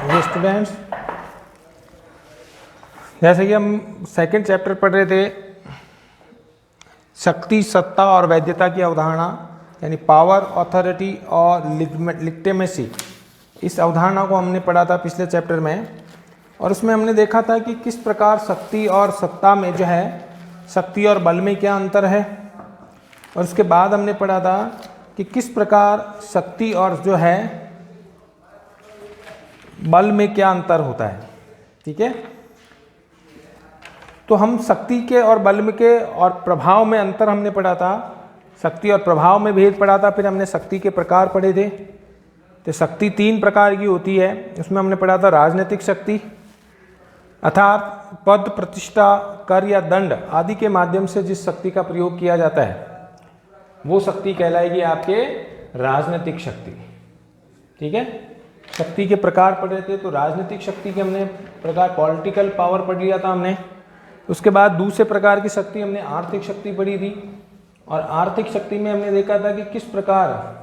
ये स्टूडेंट्स, जैसे कि हम सेकंड चैप्टर पढ़ रहे थे, शक्ति, सत्ता और वैधता की अवधारणा, यानी पावर, ऑथोरिटी और लिजिटिमेसी। इस अवधारणा को हमने पढ़ा था पिछले चैप्टर में, और उसमें हमने देखा था कि किस प्रकार शक्ति और सत्ता में जो है, शक्ति और बल में क्या अंतर है। और उसके बाद हमने पढ़ा था कि किस प्रकार शक्ति और जो है बल में क्या अंतर होता है। ठीक है, तो हम शक्ति के और बल में के और प्रभाव में अंतर हमने पढ़ा था, शक्ति और प्रभाव में भेद पढ़ा था। फिर हमने शक्ति के प्रकार पढ़े थे। तो शक्ति 3 प्रकार की होती है। उसमें हमने पढ़ा था राजनीतिक शक्ति, अर्थात पद, प्रतिष्ठा, कर या दंड आदि के माध्यम से जिस शक्ति का प्रयोग किया जाता है वो शक्ति कहलाएगी आपके राजनीतिक शक्ति। ठीक है, शक्ति के प्रकार पढ़ रहे थे, तो राजनीतिक शक्ति के हमने प्रकार पॉलिटिकल पावर पढ़ लिया था हमने। उसके बाद दूसरे प्रकार की शक्ति हमने आर्थिक शक्ति पढ़ी थी, और आर्थिक शक्ति में हमने देखा था कि किस प्रकार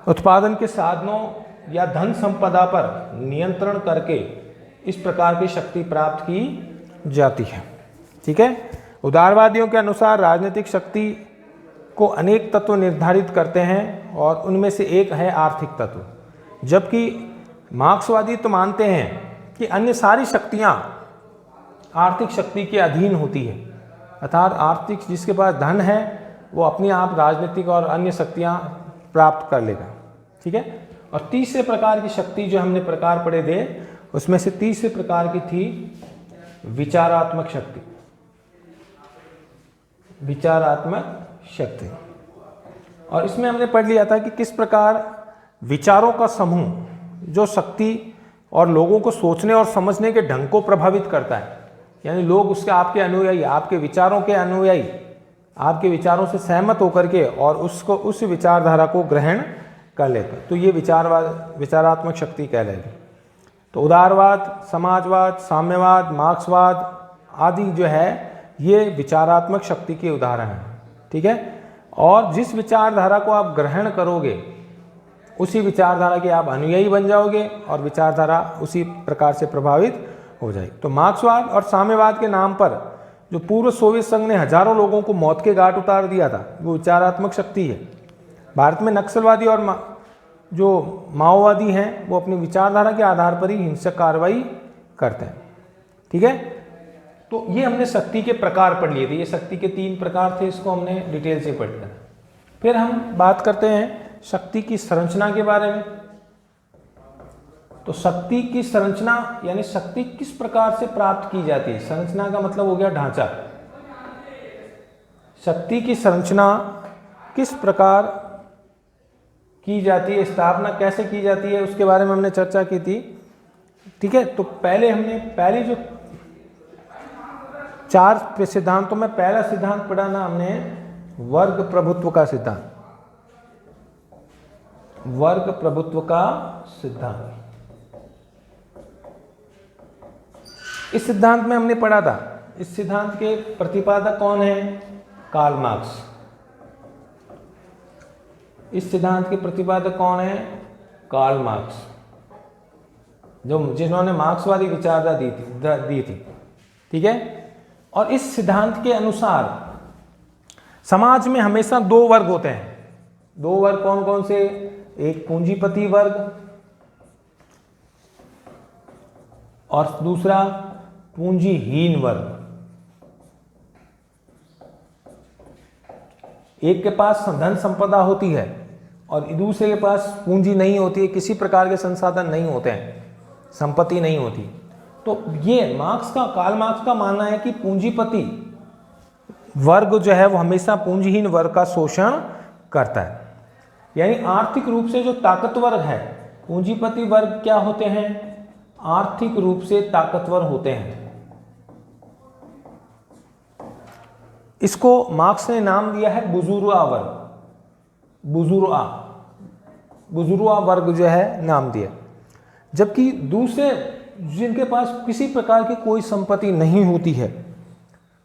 उत्पादन के साधनों या धन संपदा पर नियंत्रण करके इस प्रकार की शक्ति प्राप्त की जाती है। ठीक है, उदारवादियों के अनुसार राजनीतिक शक्ति को अनेक तत्व निर्धारित करते हैं, और उनमें से एक है आर्थिक तत्व, जबकि मार्क्सवादी तो मानते हैं कि अन्य सारी शक्तियां आर्थिक शक्ति के अधीन होती है। अर्थात आर्थिक, जिसके पास धन है वो अपने आप राजनीतिक और अन्य शक्तियां प्राप्त कर लेगा। ठीक है, और तीसरे प्रकार की शक्ति जो हमने प्रकार पढ़े थे, उसमें से तीसरे प्रकार की थी विचारात्मक शक्ति। विचारात्मक शक्ति, और इसमें हमने पढ़ लिया था कि किस प्रकार विचारों का समूह जो शक्ति और लोगों को सोचने और समझने के ढंग को प्रभावित करता है, यानी लोग उसके, आपके अनुयायी, आपके विचारों के अनुयायी आपके विचारों से सहमत होकर के और उसको, उस विचारधारा को ग्रहण कर लेते हैं, तो ये विचारात्मक शक्ति कहलाएगी। तो उदारवाद, समाजवाद, साम्यवाद, मार्क्सवाद आदि जो है ये विचारात्मक शक्ति के उदाहरण हैं। ठीक है, और जिस विचारधारा को आप ग्रहण करोगे उसी विचारधारा के आप अनुयायी बन जाओगे, और विचारधारा उसी प्रकार से प्रभावित हो जाएगी। तो मार्क्सवाद और साम्यवाद के नाम पर जो पूर्व सोवियत संघ ने हजारों लोगों को मौत के घाट उतार दिया था, वो विचारात्मक शक्ति है। भारत में नक्सलवादी और जो माओवादी हैं वो अपनी विचारधारा के आधार पर ही हिंसक कार्रवाई करते हैं। ठीक है, तो ये हमने शक्ति के प्रकार पढ़ लिए थे। ये शक्ति के 3 प्रकार थे, इसको हमने डिटेल से पढ़ लिया। फिर हम बात करते हैं शक्ति की संरचना के बारे में। तो शक्ति की संरचना यानी शक्ति किस प्रकार से प्राप्त की जाती है। संरचना का मतलब हो गया ढांचा। शक्ति की संरचना किस प्रकार की जाती है, स्थापना कैसे की जाती है, उसके बारे में हमने चर्चा की थी। ठीक है, तो पहले जो 4 सिद्धांतों में पहला सिद्धांत पढ़ा ना हमने, वर्ग प्रभुत्व का सिद्धांत। वर्ग प्रभुत्व का सिद्धांत, इस सिद्धांत में हमने पढ़ा था। इस सिद्धांत के प्रतिपादक कौन है? Karl Marx. इस सिद्धांत के प्रतिपादक कौन है? कार्ल मार्क्स, जिन्होंने मार्क्सवादी विचारधारा दी थी। ठीक है, और इस सिद्धांत के अनुसार समाज में हमेशा 2 वर्ग होते हैं। 2 वर्ग कौन कौन से? एक पूंजीपति वर्ग और दूसरा पूंजीहीन वर्ग। एक के पास धन संपदा होती है और दूसरे के पास पूंजी नहीं होती है, किसी प्रकार के संसाधन नहीं होते हैं, संपत्ति नहीं होती। तो ये कार्ल मार्क्स का मानना है कि पूंजीपति वर्ग जो है वो हमेशा पूंजीहीन वर्ग का शोषण करता है। यानी आर्थिक रूप से जो ताकतवर है, पूंजीपति वर्ग क्या होते हैं? आर्थिक रूप से ताकतवर होते हैं। इसको मार्क्स ने नाम दिया है बुजुर्आ वर्ग। बुजुर्आ वर्ग जो है नाम दिया। जबकि दूसरे जिनके पास किसी प्रकार की कोई संपत्ति नहीं होती है,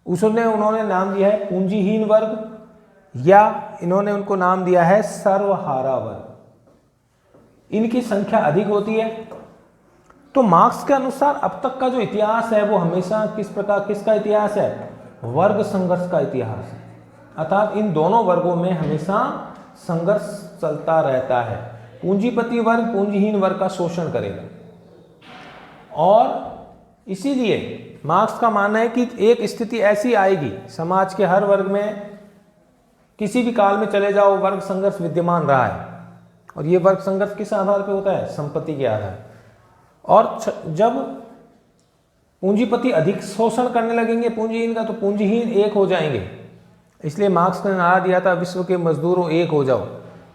उन्होंने नाम दिया है पूंजीहीन वर्ग, या इन्होंने उनको नाम दिया है सर्वहारा वर्ग। इनकी संख्या अधिक होती है तो मार्क्स के अनुसार अब तक का जो इतिहास है वो हमेशा किसका इतिहास है? वर्ग संघर्ष का इतिहास है। अर्थात इन दोनों वर्गों में हमेशा संघर्ष चलता रहता है। पूंजीपति वर्ग पूंजीहीन वर्ग का शोषण करेगा, और इसीलिए मार्क्स का मानना है कि एक स्थिति ऐसी आएगी समाज के हर वर्ग में, किसी भी काल में चले जाओ, वर्ग संघर्ष विद्यमान रहा है। और ये वर्ग संघर्ष किस आधार पर होता है? संपत्ति के आधार। और जब पूंजीपति अधिक शोषण करने लगेंगे पूंजीहीन का, तो पूंजीहीन एक हो जाएंगे। इसलिए मार्क्स ने नारा दिया था, विश्व के मजदूरों एक हो जाओ,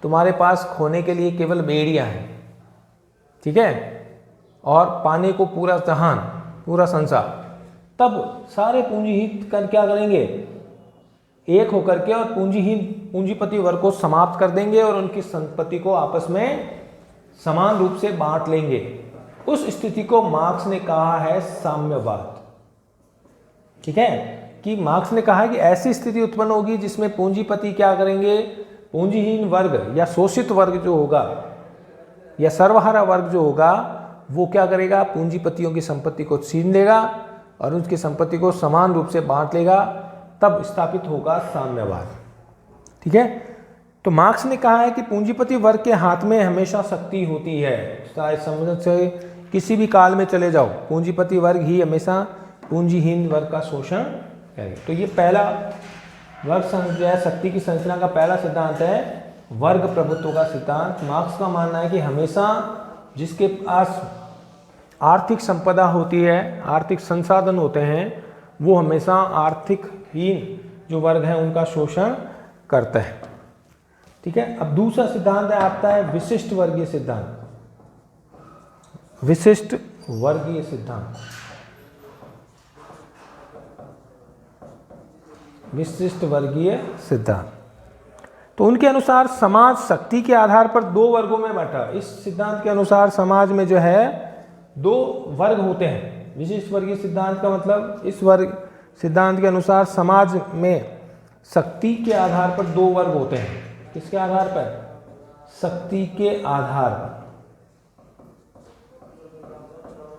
तुम्हारे पास खोने के लिए केवल बेड़ियां हैं, ठीक है, और पाने को पूरा जहान, पूरा संसार। तब सारे पूंजीहीन क्या करेंगे? एक होकर के, और पूंजीपति वर्ग को समाप्त कर देंगे और उनकी संपत्ति को आपस में समान रूप से बांट लेंगे। उस स्थिति को मार्क्स ने कहा है साम्यवाद। ठीक है, कि मार्क्स ने कहा है कि ऐसी स्थिति उत्पन्न होगी जिसमें पूंजीपति क्या करेंगे? पूंजीहीन वर्ग या शोषित वर्ग जो होगा या सर्वहारा वर्ग जो होगा वो क्या करेगा? पूंजीपतियों की संपत्ति को छीन लेगा और उसकी संपत्ति को समान रूप से बांट लेगा। तब स्थापित होगा साम्यवाद। ठीक है, तो मार्क्स ने कहा है कि पूंजीपति वर्ग के हाथ में हमेशा शक्ति होती है। शायद समझ से किसी भी काल में चले जाओ, पूंजीपति वर्ग ही हमेशा पूंजीहीन वर्ग का शोषण करेगा। तो ये पहला वर्ग शक्ति की संरचना का पहला सिद्धांत है वर्ग प्रभुत्व का सिद्धांत। मार्क्स का मानना है कि हमेशा जिसके पास आर्थिक संपदा होती है, आर्थिक संसाधन होते हैं, वो हमेशा आर्थिकहीन जो वर्ग है उनका शोषण करता है। ठीक है, अब दूसरा सिद्धांत है आपका है विशिष्ट वर्गीय सिद्धांत। विशिष्ट वर्गीय सिद्धांत, विशिष्ट वर्गीय सिद्धांत। तो उनके अनुसार समाज शक्ति के आधार पर दो वर्गों में बांटा। इस सिद्धांत के अनुसार समाज में जो है दो वर्ग होते हैं। विशिष्ट वर्गीय सिद्धांत का मतलब, इस वर्ग सिद्धांत के अनुसार समाज में शक्ति के आधार पर दो वर्ग होते हैं। किसके आधार पर? शक्ति के आधार पर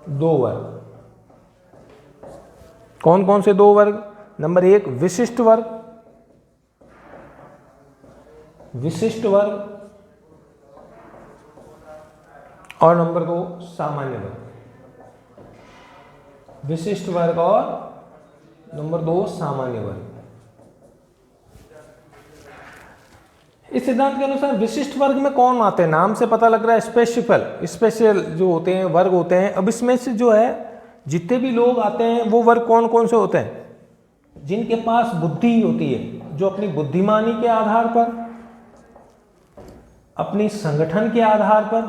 दो वर्ग। कौन कौन से दो वर्ग? नंबर एक विशिष्ट वर्ग, विशिष्ट वर्ग, और नंबर दो सामान्य वर्ग। विशिष्ट वर्ग और नंबर दो सामान्य वर्ग। इस सिद्धांत के अनुसार विशिष्ट वर्ग में कौन आते हैं? नाम से पता लग रहा है स्पेशल जो होते हैं वर्ग होते हैं। अब इसमें से जो है जितने भी लोग आते हैं वो वर्ग कौन कौन से होते हैं? जिनके पास बुद्धि होती है, जो अपनी बुद्धिमानी के आधार पर, अपनी संगठन के आधार पर,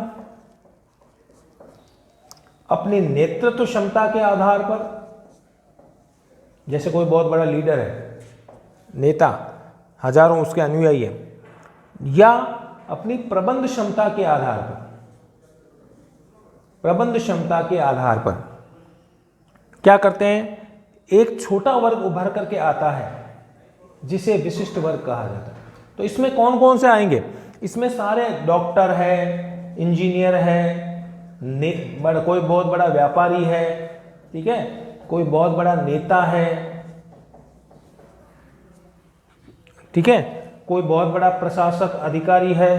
अपनी नेतृत्व क्षमता के आधार पर, जैसे कोई बहुत बड़ा लीडर है, नेता, हजारों उसके अनुयायी है, या अपनी प्रबंध क्षमता के आधार पर, प्रबंध क्षमता के आधार पर क्या करते हैं? एक छोटा वर्ग उभर करके आता है जिसे विशिष्ट वर्ग कहा जाता है। तो इसमें कौन कौन से आएंगे? इसमें सारे डॉक्टर है, इंजीनियर है, कोई बहुत बड़ा व्यापारी है, ठीक है, कोई बहुत बड़ा नेता है, ठीक है, कोई बहुत बड़ा प्रशासक अधिकारी है,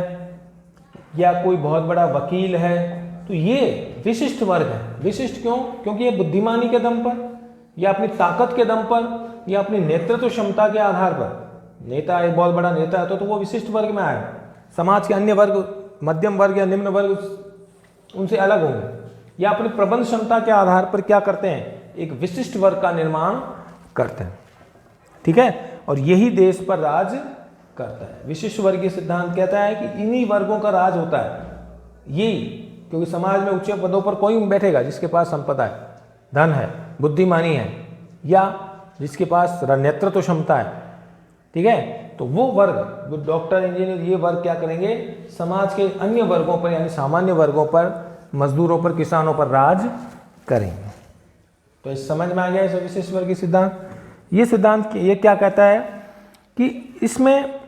या कोई बहुत बड़ा वकील है। तो ये विशिष्ट वर्ग है। विशिष्ट क्यों? क्योंकि ये बुद्धिमानी के दम पर, या अपनी ताकत के दम पर, या अपनी नेतृत्व क्षमता के आधार पर, नेता एक बहुत बड़ा नेता है तो वो विशिष्ट वर्ग में आएगा। समाज के अन्य वर्ग, मध्यम वर्ग या निम्न वर्ग उनसे अलग होंगे, या अपनी प्रबंध क्षमता के आधार पर क्या करते हैं? एक विशिष्ट वर्ग का निर्माण करते हैं। ठीक है, और यही देश पर राज करता है। विशिष्ट वर्गीय सिद्धांत कहता है कि इन्हीं वर्गों का राज होता है, यही, क्योंकि समाज में ऊंचे पदों पर कोई बैठेगा जिसके पास संपदा है, धन है, बुद्धिमानी है, या जिसके पास नेतृत्व क्षमता है। ठीक है, तो वो वर्ग, डॉक्टर, इंजीनियर, ये वर्ग क्या करेंगे? समाज के अन्य वर्गों पर, यानी सामान्य वर्गों पर, मजदूरों पर, किसानों पर राज करेंगे। तो इस समझ में आ गया इस विशिष्ट वर्गीय सिद्धांत। ये सिद्धांत ये क्या कहता है कि इसमें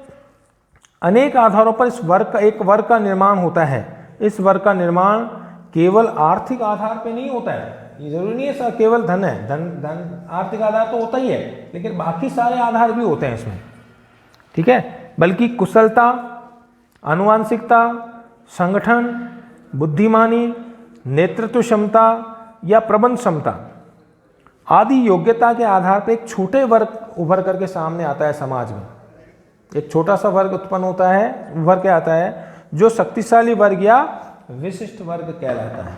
अनेक आधारों पर इस वर्ग का, एक वर्ग का निर्माण होता है। इस वर्ग का निर्माण केवल आर्थिक आधार पे नहीं होता है। ये जरूरी नहीं है सर केवल धन है, धन आर्थिक आधार तो होता ही है, लेकिन बाकी सारे आधार भी होते हैं इसमें, ठीक है। बल्कि कुशलता, आनुवांशिकता, संगठन, बुद्धिमानी, नेतृत्व क्षमता या प्रबंध क्षमता आदि योग्यता के आधार पर एक छोटे वर्ग उभर करके सामने आता है समाज में। एक छोटा सा वर्ग उत्पन्न होता है, उभर के आता है, जो शक्तिशाली वर्ग या विशिष्ट वर्ग कहलाता है,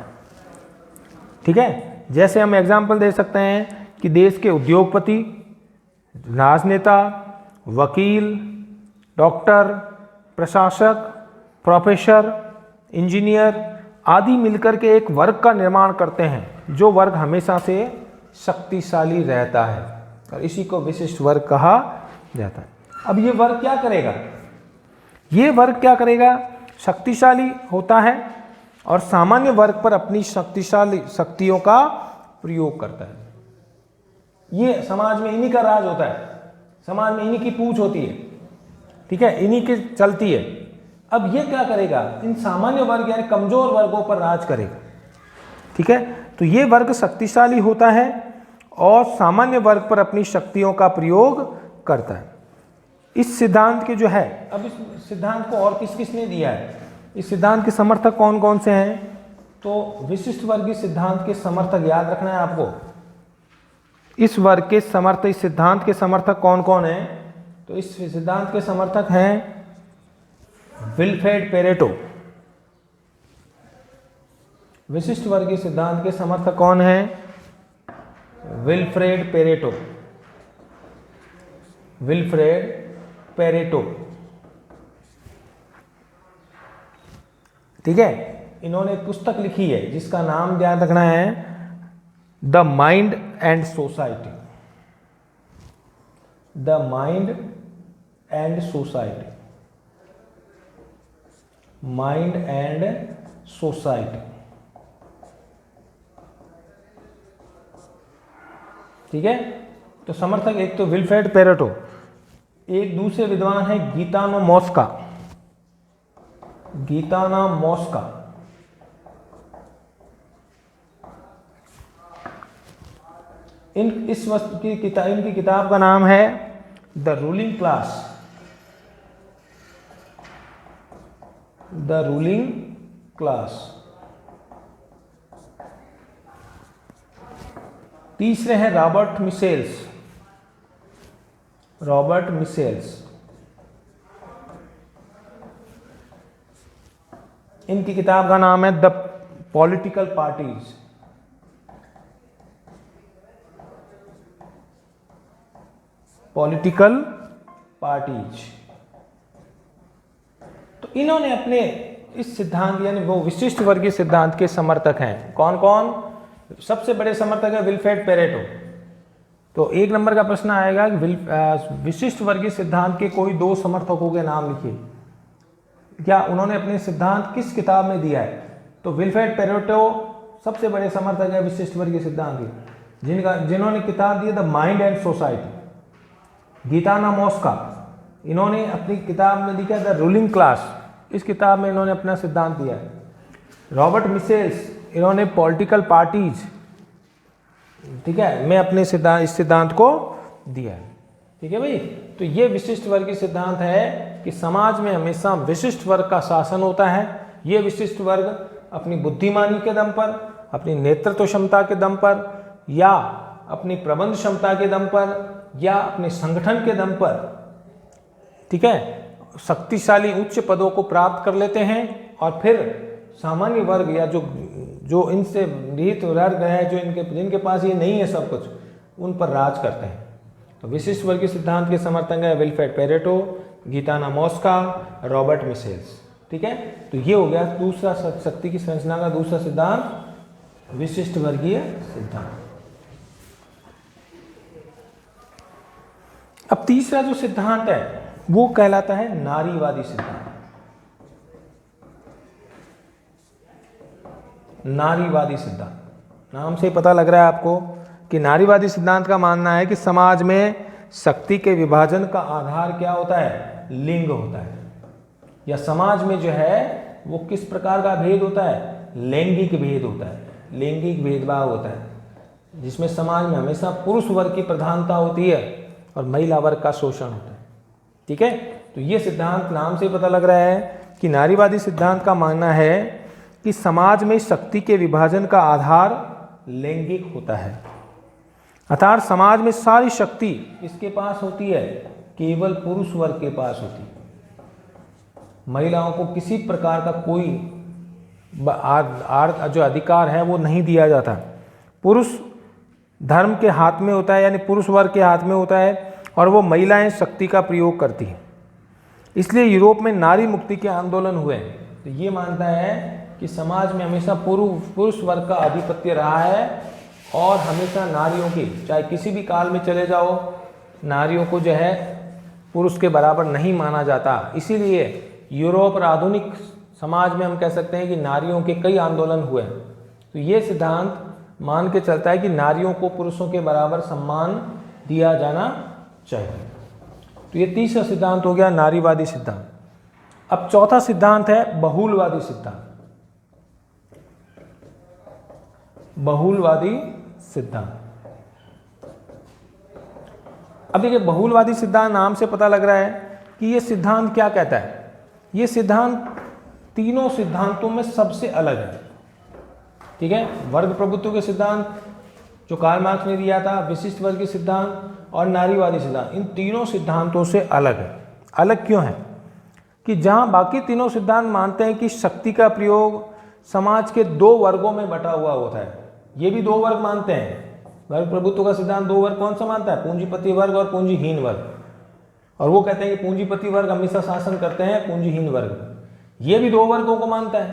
ठीक है। जैसे हम एग्जाम्पल दे सकते हैं कि देश के उद्योगपति, राजनेता, वकील, डॉक्टर, प्रशासक, प्रोफेसर, इंजीनियर आदि मिलकर के एक वर्ग का निर्माण करते हैं, जो वर्ग हमेशा से शक्तिशाली रहता है और इसी को विशिष्ट वर्ग कहा जाता है। अब ये वर्ग क्या करेगा? ये वर्ग क्या करेगा? शक्तिशाली होता है और सामान्य वर्ग पर अपनी शक्तिशाली शक्तियों का प्रयोग करता है। ये समाज में इन्हीं का राज होता है, समाज में इन्हीं की पूछ होती है, ठीक है, इन्हीं की चलती है। अब ये क्या करेगा? इन सामान्य वर्ग यानी कमजोर वर्गों पर राज करेगा, ठीक है। तो ये वर्ग शक्तिशाली होता है और सामान्य वर्ग पर अपनी शक्तियों का प्रयोग करता है। इस सिद्धांत के जो है, अब इस सिद्धांत को और किस किसने दिया है? इस सिद्धांत के समर्थक कौन कौन से हैं? तो विशिष्ट वर्गीय सिद्धांत के समर्थक याद रखना है आपको। इस वर्ग के समर्थक, इस सिद्धांत के समर्थक कौन कौन हैं? तो इस सिद्धांत के समर्थक हैं विल्फ्रेड पेरेटो। विशिष्ट वर्गीय सिद्धांत के समर्थक कौन हैं? Wilfred Pareto. विल्फ्रेड पेरेटो, ठीक है। इन्होंने एक पुस्तक लिखी है जिसका नाम याद रखना है the mind and society. The mind and society, mind and society, ठीक है। तो समर्थक एक तो विल्फ्रेड पेरेटो, एक दूसरे विद्वान है गीतानो मॉस्का। गीताना मॉस्का, इस वस्तु की किताब, इनकी किताब का नाम है the ruling class. The ruling class. तीसरे हैं रॉबर्ट मिशेल्स। रॉबर्ट मिशेल्स, इनकी किताब का नाम है the political parties. Political parties. तो इन्होंने अपने इस सिद्धांत यानी वो विशिष्ट वर्गीय सिद्धांत के समर्थक हैं। कौन कौन? सबसे बड़े समर्थक है विल्फ्रेड पेरेटो। तो एक नंबर का प्रश्न आएगा कि विशिष्ट वर्गीय सिद्धांत के कोई दो समर्थकों के नाम लिखिए। क्या उन्होंने अपने सिद्धांत किस किताब में दिया है? तो विल्फ्रेड पेरेटो सबसे बड़े समर्थक है विशिष्ट वर्गीय सिद्धांत के, जिन्होंने किताब दी द माइंड एंड सोसाइटी। गीताना मॉस्का, इन्होंने अपनी किताब में लिखा द रूलिंग क्लास। इस किताब में इन्होंने अपना सिद्धांत दिया है। रॉबर्ट मिशेल्स, इन्होंने पॉलिटिकल पार्टीज, ठीक है, मैं अपने सिद्धांत, इस सिद्धांत को दिया है, ठीक है भाई। तो ये विशिष्ट वर्गीय सिद्धांत है कि समाज में हमेशा विशिष्ट वर्ग का शासन होता है। ये विशिष्ट वर्ग अपनी बुद्धिमानी के दम पर, अपनी नेतृत्व क्षमता के दम पर, या अपनी प्रबंध क्षमता के दम पर, या अपने संगठन के दम पर, ठीक है, शक्तिशाली उच्च पदों को प्राप्त कर लेते हैं और फिर सामान्य वर्ग या जो इनसे निहित वर्ग है, जो जिनके पास ये नहीं है सब कुछ, उन पर राज करते हैं। तो विशिष्ट वर्गीय सिद्धांत के समर्थक है विल्फ्रेड पेरेटो, गीताना मॉस्का, रॉबर्ट मिशेल्स, ठीक है। तो ये हो गया दूसरा शक्ति की संरचना का दूसरा सिद्धांत, विशिष्ट वर्गीय सिद्धांत। अब तीसरा जो सिद्धांत है वो कहलाता है नारीवादी सिद्धांत। नारीवादी सिद्धांत, नाम से पता लग रहा है आपको कि नारीवादी सिद्धांत का मानना है कि समाज में शक्ति के विभाजन का आधार क्या होता है? लिंग होता है, या समाज में जो है वो किस प्रकार का भेद होता है? लैंगिक भेद होता है, लैंगिक भेदभाव होता है, जिसमें समाज में हमेशा पुरुष वर्ग की प्रधानता होती है और महिला वर्ग का शोषण होता है। ठीक है, तो ये सिद्धांत नाम से पता लग रहा है कि नारीवादी सिद्धांत का मानना है कि समाज में शक्ति के विभाजन का आधार लैंगिक होता है, अर्थात समाज में सारी शक्ति किसके पास होती है, केवल पुरुष वर्ग के पास होती है। महिलाओं को किसी प्रकार का कोई जो अधिकार है वो नहीं दिया जाता। पुरुष धर्म के हाथ में होता है, यानी पुरुष वर्ग के हाथ में होता है, और वो महिलाएं शक्ति का प्रयोग करती हैं। इसलिए यूरोप में नारी मुक्ति के आंदोलन हुए। तो ये मानता है कि समाज में हमेशा पुरुष वर्ग का आधिपत्य रहा है और हमेशा नारियों की, चाहे किसी भी काल में चले जाओ, नारियों को जो है पुरुष के बराबर नहीं माना जाता। इसीलिए यूरोप और आधुनिक समाज में हम कह सकते हैं कि नारियों के कई आंदोलन हुए। तो ये सिद्धांत मान के चलता है कि नारियों को पुरुषों के बराबर सम्मान दिया जाना चाहिए। तो ये तीसरा सिद्धांत हो गया नारीवादी सिद्धांत। अब चौथा सिद्धांत है बहुलवादी सिद्धांत। बहुलवादी सिद्धांत, अब देखिए बहुलवादी सिद्धांत नाम से पता लग रहा है कि ये सिद्धांत क्या कहता है। ये सिद्धांत तीनों सिद्धांतों में सबसे अलग है। ठीक है, वर्ग प्रभुत्व के सिद्धांत जो कार्ल मार्क्स ने दिया था, विशिष्ट वर्ग के सिद्धांत और नारीवादी सिद्धांत, इन तीनों सिद्धांतों से अलग है। अलग क्यों है कि जहां बाकी तीनों सिद्धांत मानते हैं कि शक्ति का प्रयोग समाज के दो वर्गों में बटा हुआ होता है, ये भी दो वर्ग मानते हैं। वर्ग प्रभुत्व का सिद्धांत दो वर्ग कौन सा मानता है, पूंजीपति वर्ग और पूंजीहीन वर्ग। और वो कहते हैं कि पूंजीपति वर्ग हमेशा शासन करते हैं, पूंजीहीन वर्ग। ये भी दो वर्गों को मानता है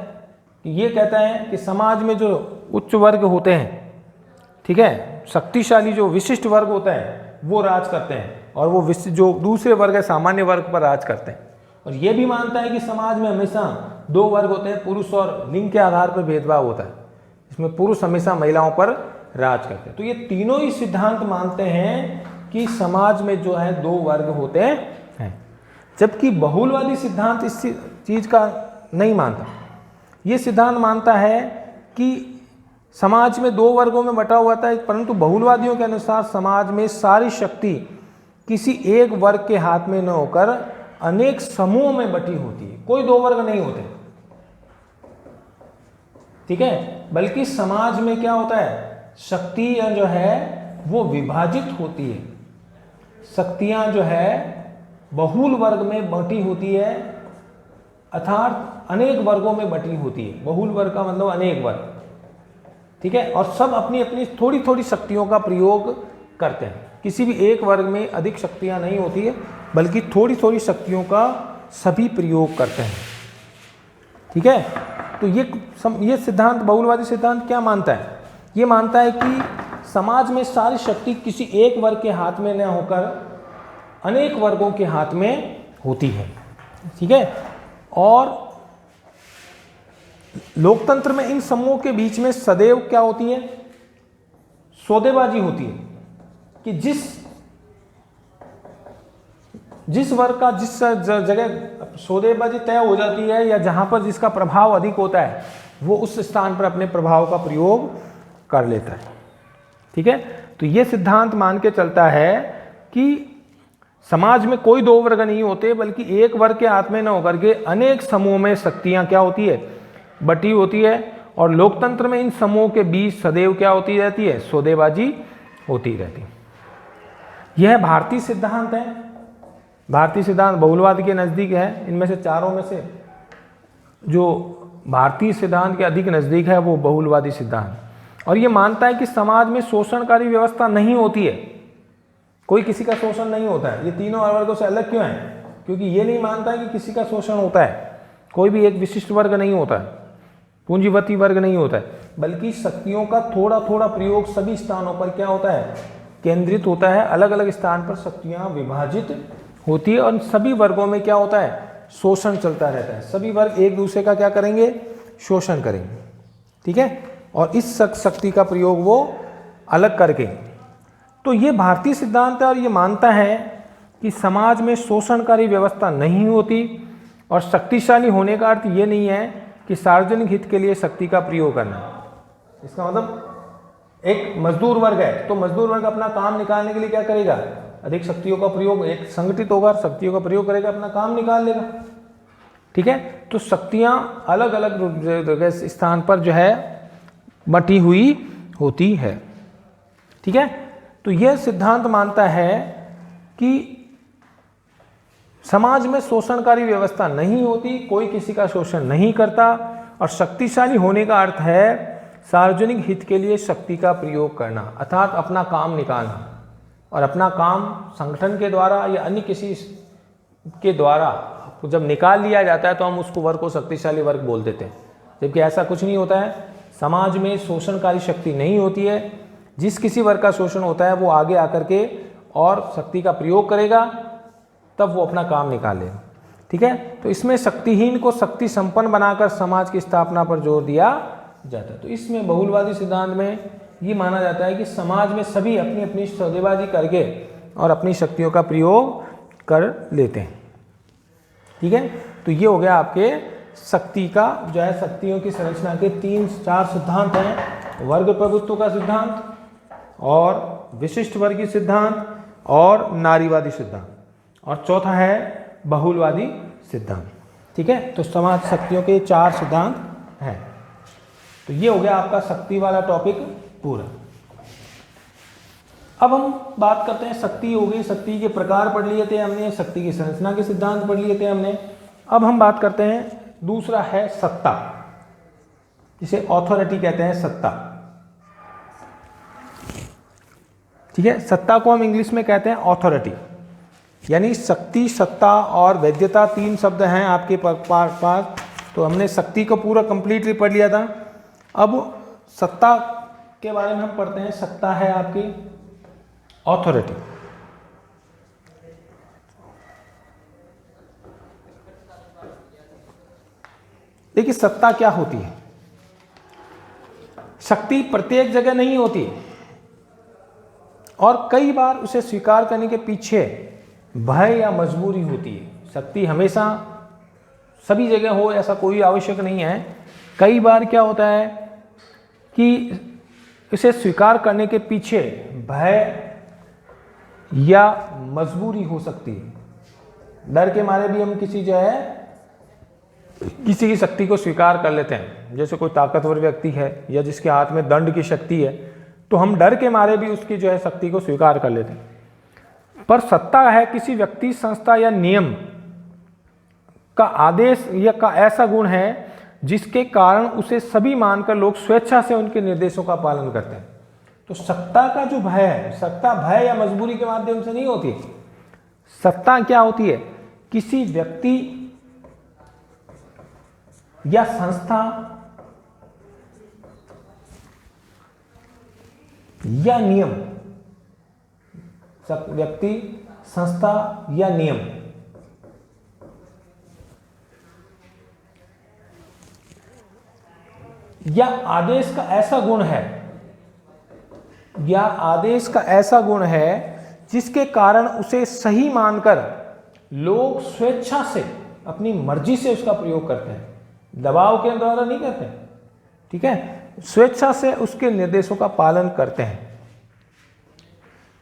कि ये कहता है कि समाज में जो उच्च वर्ग होते हैं, ठीक है, शक्तिशाली जो विशिष्ट वर्ग होता है वो राज करते हैं, और वो जो दूसरे वर्ग है सामान्य वर्ग पर राज करते हैं। और ये भी मानता है कि समाज में हमेशा दो वर्ग होते हैं, पुरुष और लिंग के आधार पर भेदभाव होता है, इसमें पुरुष हमेशा महिलाओं पर राज करते हैं। तो ये तीनों ही सिद्धांत मानते हैं कि समाज में जो है दो वर्ग होते हैं, जबकि बहुलवादी सिद्धांत इस चीज का नहीं मानता। ये सिद्धांत मानता है कि समाज में दो वर्गों में बटा हुआ था, परंतु बहुलवादियों के अनुसार समाज में सारी शक्ति किसी एक वर्ग के हाथ में न होकर अनेक समूहों में बटी होती है। कोई दो वर्ग नहीं होते, ठीक है, बल्कि समाज में क्या होता है, शक्तियां जो है वो विभाजित होती है। शक्तियां जो है बहुल वर्ग में बटी होती है, अर्थात अनेक वर्गों में बटी होती है। बहुल वर्ग का मतलब अनेक वर्ग, ठीक है, और सब अपनी अपनी थोड़ी थोड़ी शक्तियों का प्रयोग करते हैं। किसी भी एक वर्ग में अधिक शक्तियां नहीं होती है, बल्कि थोड़ी थोड़ी शक्तियों का सभी प्रयोग करते हैं। ठीक है, तो ये सिद्धांत, बहुलवादी सिद्धांत क्या मानता है, ये मानता है कि समाज में सारी शक्ति किसी एक वर्ग के हाथ में न होकर अनेक वर्गों के हाथ में होती है। ठीक है, और लोकतंत्र में इन समूहों के बीच में सदैव क्या होती है, सौदेबाजी होती है कि जिस वर्ग का जिस जगह सौदेबाजी तय हो जाती है, या जहां पर जिसका प्रभाव अधिक होता है, वो उस स्थान पर अपने प्रभाव का प्रयोग कर लेता है। ठीक है, तो ये सिद्धांत मान के चलता है कि समाज में कोई दो वर्ग नहीं होते, बल्कि एक वर्ग के हाथ में न होकर के अनेक समूहों में शक्तियां क्या होती है, बटी होती है, और लोकतंत्र में इन समूहों के बीच सदैव क्या होती रहती है, सौदेबाजी होती रहती है। यह भारतीय सिद्धांत है। भारतीय सिद्धांत बहुलवाद के नज़दीक है। इनमें से चारों में से जो भारतीय सिद्धांत के अधिक नज़दीक है वो बहुलवादी सिद्धांत, और ये मानता है कि समाज में शोषणकारी व्यवस्था नहीं होती है, कोई किसी का शोषण नहीं होता है। ये तीनों वर्गों से अलग क्यों है, क्योंकि ये नहीं मानता है कि किसी का शोषण होता है, कोई भी एक विशिष्ट वर्ग नहीं होता है, पूंजीपति वर्ग नहीं होता है, बल्कि शक्तियों का थोड़ा थोड़ा प्रयोग सभी स्थानों पर क्या होता है, केंद्रित होता है। अलग अलग स्थान पर शक्तियां विभाजित होती है, और सभी वर्गों में क्या होता है, शोषण चलता रहता है। सभी वर्ग एक दूसरे का क्या करेंगे, शोषण करेंगे। ठीक है, और इस शक्ति का प्रयोग वो अलग करके, तो ये भारतीय सिद्धांत है, और ये मानता है कि समाज में शोषणकारी व्यवस्था नहीं होती, और शक्तिशाली होने का अर्थ ये नहीं है कि सार्वजनिक हित के लिए शक्ति का प्रयोग करना। इसका मतलब एक मजदूर वर्ग है तो मजदूर वर्ग अपना काम निकालने के लिए क्या करेगा, अधिक शक्तियों का प्रयोग, एक संगठित होगा, शक्तियों का प्रयोग करेगा, अपना काम निकाल लेगा। ठीक है, तो शक्तियां अलग अलग स्थान पर जो है बटी हुई होती है। ठीक है, तो यह सिद्धांत मानता है कि समाज में शोषणकारी व्यवस्था नहीं होती, कोई किसी का शोषण नहीं करता, और शक्तिशाली होने का अर्थ है सार्वजनिक हित के लिए शक्ति का प्रयोग करना, अर्थात अपना काम निकालना, और अपना काम संगठन के द्वारा या अन्य किसी के द्वारा जब निकाल लिया जाता है तो हम उसको वर्ग को शक्तिशाली वर्ग बोल देते हैं, जबकि ऐसा कुछ नहीं होता है। समाज में शोषणकारी शक्ति नहीं होती है, जिस किसी वर्ग का शोषण होता है वो आगे आकर के और शक्ति का प्रयोग करेगा, तब वो अपना काम निकालेगा। ठीक है, तो इसमें शक्तिहीन को शक्ति संपन्न बनाकर समाज की स्थापना पर जोर दिया जाता है। तो इसमें बहुलवादी सिद्धांत में ये माना जाता है कि समाज में सभी अपनी अपनी सौदेबाजी करके और अपनी शक्तियों का प्रयोग कर लेते हैं। ठीक है, तो ये हो गया आपके शक्ति का जो है, शक्तियों की संरचना के 3-4 सिद्धांत हैं। वर्ग प्रभुत्व का सिद्धांत, और विशिष्ट वर्गीय सिद्धांत, और नारीवादी सिद्धांत, और चौथा है बहुलवादी सिद्धांत। ठीक है, तो समाज शक्तियों के 4 सिद्धांत हैं। तो ये हो गया आपका शक्ति वाला टॉपिक पूरा। अब हम बात करते हैं, शक्ति हो गई, शक्ति के प्रकार पढ़ लिए थे हमने, शक्ति की संरचना के सिद्धांत पढ़ लिए थे हमने। अब हम बात करते हैं, दूसरा है सत्ता, जिसे ऑथोरिटी कहते हैं, सत्ता। ठीक है, सत्ता को हम इंग्लिश में कहते हैं ऑथोरिटी, यानी शक्ति, सत्ता और वैधता 3 शब्द हैं आपके पास। तो हमने शक्ति को पूरा कंप्लीटली पढ़ लिया था। अब सत्ता के बारे में हम पढ़ते हैं। सत्ता है आपकी ऑथोरिटी। देखिए सत्ता क्या होती है। शक्ति प्रत्येक जगह नहीं होती, और कई बार उसे स्वीकार करने के पीछे भय या मजबूरी होती है। शक्ति हमेशा सभी जगह हो ऐसा कोई आवश्यक नहीं है। कई बार क्या होता है कि इसे स्वीकार करने के पीछे भय या मजबूरी हो सकती है। डर के मारे भी हम किसी की शक्ति को स्वीकार कर लेते हैं। जैसे कोई ताकतवर व्यक्ति है या जिसके हाथ में दंड की शक्ति है, तो हम डर के मारे भी उसकी शक्ति को स्वीकार कर लेते हैं। पर सत्ता है किसी व्यक्ति, संस्था या नियम का आदेश या का ऐसा गुण है जिसके कारण उसे सभी मानकर लोग स्वेच्छा से उनके निर्देशों का पालन करते हैं। तो सत्ता का जो भय है, सत्ता भय या मजबूरी के माध्यम से नहीं होती। सत्ता क्या होती है, किसी व्यक्ति या संस्था या नियम, व्यक्ति, संस्था या नियम या आदेश का ऐसा गुण है, या आदेश का ऐसा गुण है जिसके कारण उसे सही मानकर लोग स्वेच्छा से अपनी मर्जी से उसका प्रयोग करते हैं, दबाव के द्वारा नहीं करते। ठीक है, स्वेच्छा से उसके निर्देशों का पालन करते हैं।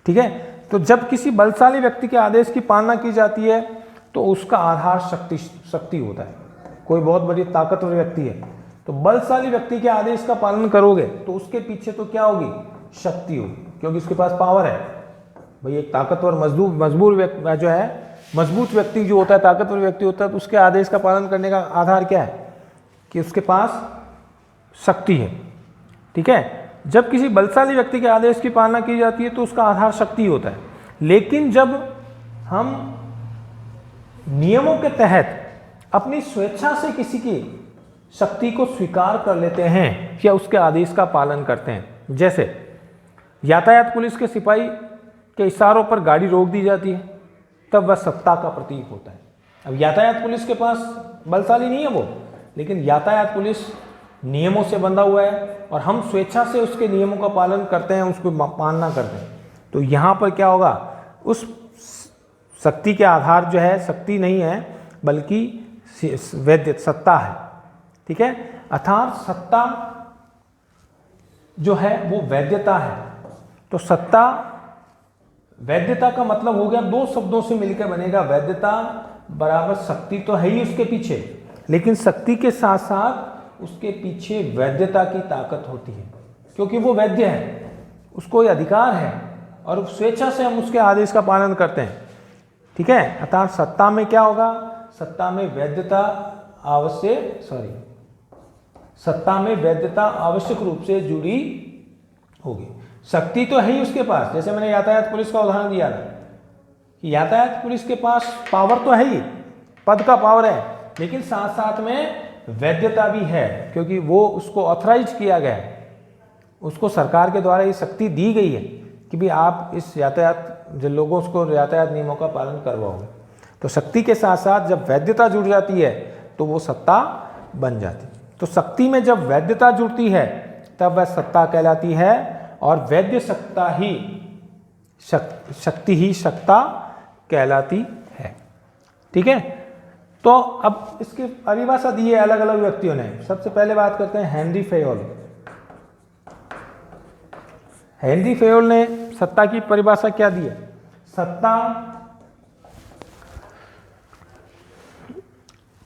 ठीक है, तो जब किसी बलशाली व्यक्ति के आदेश की पालना की जाती है तो उसका आधार शक्ति होता है। कोई बहुत बड़ी ताकतवर व्यक्ति है, तो बलशाली व्यक्ति के आदेश का पालन करोगे तो उसके पीछे तो क्या होगी, शक्ति होगी, क्योंकि उसके पास पावर है। भाई एक ताकतवर मजबूत व्यक्ति जो है, मजबूत व्यक्ति जो होता है, ताकतवर व्यक्ति होता है, तो उसके आदेश का पालन करने का आधार क्या है कि उसके पास शक्ति है। ठीक है, जब किसी बलशाली व्यक्ति के आदेश की पालना की जाती है तो उसका आधार शक्ति होता है। लेकिन जब हम नियमों के तहत अपनी स्वेच्छा से किसी की शक्ति को स्वीकार कर लेते हैं या उसके आदेश का पालन करते हैं, जैसे यातायात पुलिस के सिपाही के इशारों पर गाड़ी रोक दी जाती है, तब वह सत्ता का प्रतीक होता है। अब यातायात पुलिस के पास बलशाली नहीं है वो, लेकिन यातायात पुलिस नियमों से बंधा हुआ है और हम स्वेच्छा से उसके नियमों का पालन करते हैं, उसको पालना करते हैं। तो यहाँ पर क्या होगा, उस शक्ति के आधार जो है शक्ति नहीं है बल्कि वैध सत्ता है। ठीक है। अर्थात सत्ता जो है वो वैधता है। तो सत्ता वैधता का मतलब हो गया, दो शब्दों से मिलकर बनेगा वैधता बराबर शक्ति तो है ही उसके पीछे, लेकिन शक्ति के साथ साथ उसके पीछे वैधता की ताकत होती है, क्योंकि वो वैध है, उसको ये अधिकार है और स्वेच्छा से हम उसके आदेश का पालन करते हैं, ठीक है। अर्थात सत्ता में क्या होगा, सत्ता में वैधता सत्ता में वैधता आवश्यक रूप से जुड़ी होगी। शक्ति तो है ही उसके पास, जैसे मैंने यातायात पुलिस का उदाहरण दिया था कि यातायात पुलिस के पास पावर तो है ही, पद का पावर है, लेकिन साथ साथ में वैधता भी है, क्योंकि वो उसको ऑथराइज किया गया है, उसको सरकार के द्वारा ये शक्ति दी गई है कि भी आप इस जो लोगों को यातायात नियमों का पालन करवाओगे। तो शक्ति के साथ साथ जब वैधता जुड़ जाती है तो वो सत्ता बन जाती है। तो शक्ति में जब वैधता जुड़ती है तब वह सत्ता कहलाती है, और वैध सत्ता ही शक्ति ही सत्ता कहलाती है, ठीक है। तो अब इसकी परिभाषा दी है अलग अलग व्यक्तियों ने। सबसे पहले बात करते हैं हेनरी फेयोल। हेनरी फेयोल ने सत्ता की परिभाषा क्या दी है? सत्ता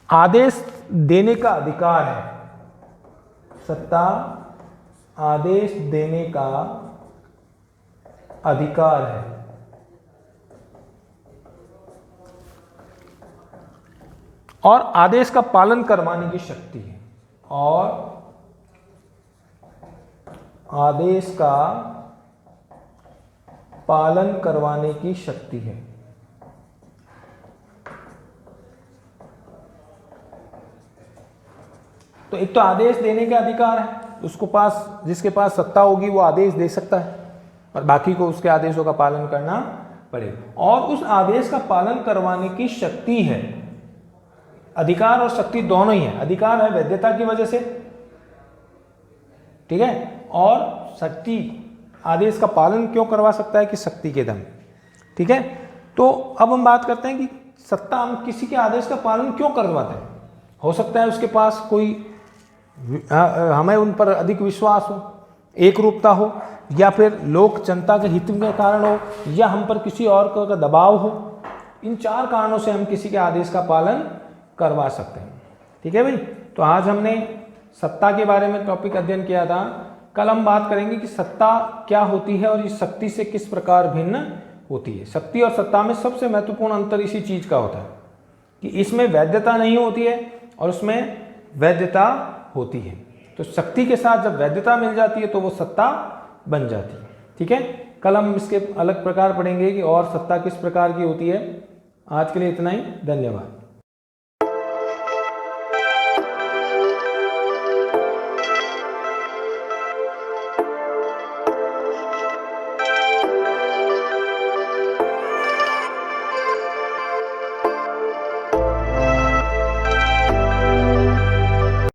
आदेश देने का अधिकार है। सत्ता आदेश देने का अधिकार है। और आदेश का पालन करवाने की शक्ति है। और आदेश का पालन करवाने की शक्ति है। तो एक तो आदेश देने का अधिकार है, उसको पास जिसके पास सत्ता होगी वो आदेश दे सकता है, और बाकी को उसके आदेशों का पालन करना पड़ेगा। और उस आदेश का पालन करवाने की शक्ति है। अधिकार और शक्ति दोनों ही है। अधिकार है वैधता की वजह से, ठीक है, और शक्ति आदेश का पालन क्यों करवा सकता है कि शक्ति के दम, ठीक है। तो अब हम बात करते हैं कि सत्ता हम किसी के आदेश का पालन क्यों करवाते हैं। हो सकता है उसके पास कोई हमें उन पर अधिक विश्वास हो, एक रूपता हो, या फिर लोक जनता के हित के कारण हो, या हम पर किसी और का दबाव हो। इन चार कारणों से हम किसी के आदेश का पालन करवा सकते हैं, ठीक है भाई। तो आज हमने सत्ता के बारे में टॉपिक अध्ययन किया था। कल हम बात करेंगे कि सत्ता क्या होती है और इस शक्ति से किस प्रकार भिन्न होती है। शक्ति और सत्ता में सबसे महत्वपूर्ण अंतर इसी चीज का होता है कि इसमें वैधता नहीं होती है और उसमें वैधता होती है। तो शक्ति के साथ जब वैधता मिल जाती है तो वो सत्ता बन जाती है, ठीक है। कल हम इसके अलग प्रकार पढ़ेंगे कि और सत्ता किस प्रकार की होती है। आज के लिए इतना ही, धन्यवाद।